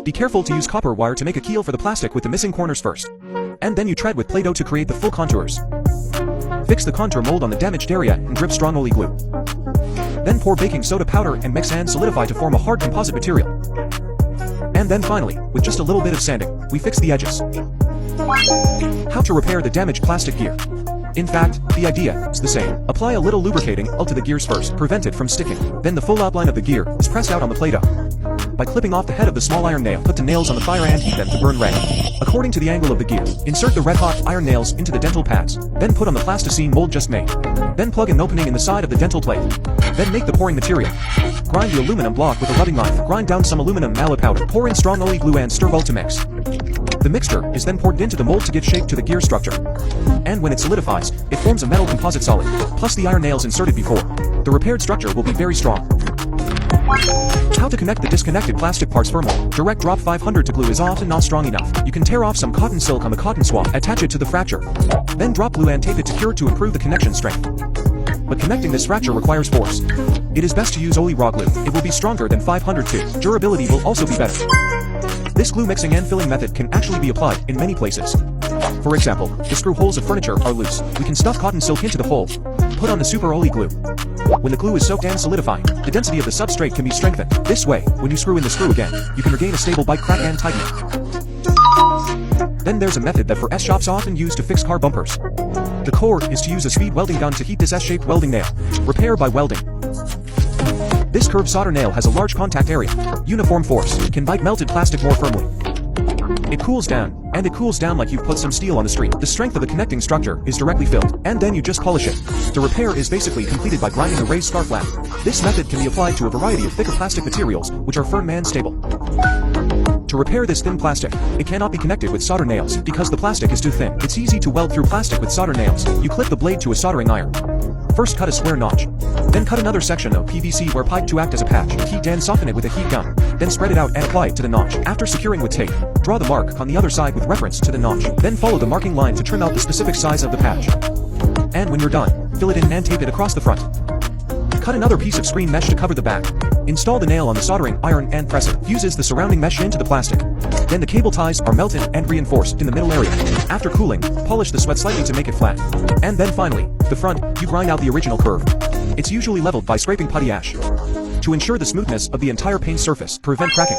Be careful to use copper wire to make a keel for the plastic with the missing corners first. And then you tread with Play-Doh to create the full contours. Fix the contour mold on the damaged area and drip strong Oli glue. Then pour baking soda powder and mix and solidify to form a hard composite material. And then finally, with just a little bit of sanding, we fix the edges. How to repair the damaged plastic gear. In fact, the idea is the same. Apply a little lubricating oil to the gears first, prevent it from sticking. Then the full outline of the gear is pressed out on the Play-Doh. By clipping off the head of the small iron nail, put the nails on the fire and heat them to burn red. According to the angle of the gear, insert the red-hot iron nails into the dental pads. Then put on the plasticine mold just made. Then plug an opening in the side of the dental plate. Then make the pouring material. Grind the aluminum block with a rubbing knife. Grind down some aluminum mallet powder. Pour in strong Oli glue and stir well to mix. The mixture is then poured into the mold to give shape to the gear structure. And when it solidifies, it forms a metal composite solid, plus the iron nails inserted before. The repaired structure will be very strong. How to connect the disconnected plastic parts firmly. Direct drop 500 to glue is often not strong enough. You can tear off some cotton silk on the cotton swab, attach it to the fracture. Then drop glue and tape it to cure to improve the connection strength. But connecting this fracture requires force. It is best to use Oli raw glue. It will be stronger than 500 too. Durability will also be better. This glue mixing and filling method can actually be applied in many places. For example, the screw holes of furniture are loose. We can stuff cotton silk into the hole. Put on the super Oli glue. When the glue is soaked and solidifying, the density of the substrate can be strengthened. This way, when you screw in the screw again, you can regain a stable bite crack and tighten it. Then there's a method that for S-shops often used to fix car bumpers. The core is to use a speed welding gun to heat this S-shaped welding nail. Repair by welding. This curved solder nail has a large contact area. Uniform force can bite melted plastic more firmly. It cools down, and it cools down like you've put some steel on the street. The strength of the connecting structure is directly filled, and then you just polish it. The repair is basically completed by grinding a raised scarf lap. This method can be applied to a variety of thicker plastic materials, which are firm and stable. To repair this thin plastic, it cannot be connected with solder nails, because the plastic is too thin. It's easy to weld through plastic with solder nails. You clip the blade to a soldering iron. First cut a square notch. Then cut another section of PVC wire pipe to act as a patch. Heat and soften it with a heat gun. Then spread it out and apply it to the notch. After securing with tape, draw the mark on the other side with reference to the notch. Then follow the marking line to trim out the specific size of the patch. And when you're done, fill it in and tape it across the front. Cut another piece of screen mesh to cover the back. Install the nail on the soldering iron and press it. Fuses the surrounding mesh into the plastic. Then the cable ties are melted and reinforced in the middle area. After cooling, polish the sweat slightly to make it flat. And then finally, the front, you grind out the original curve. It's usually leveled by scraping putty ash to ensure the smoothness of the entire paint surface, prevent cracking.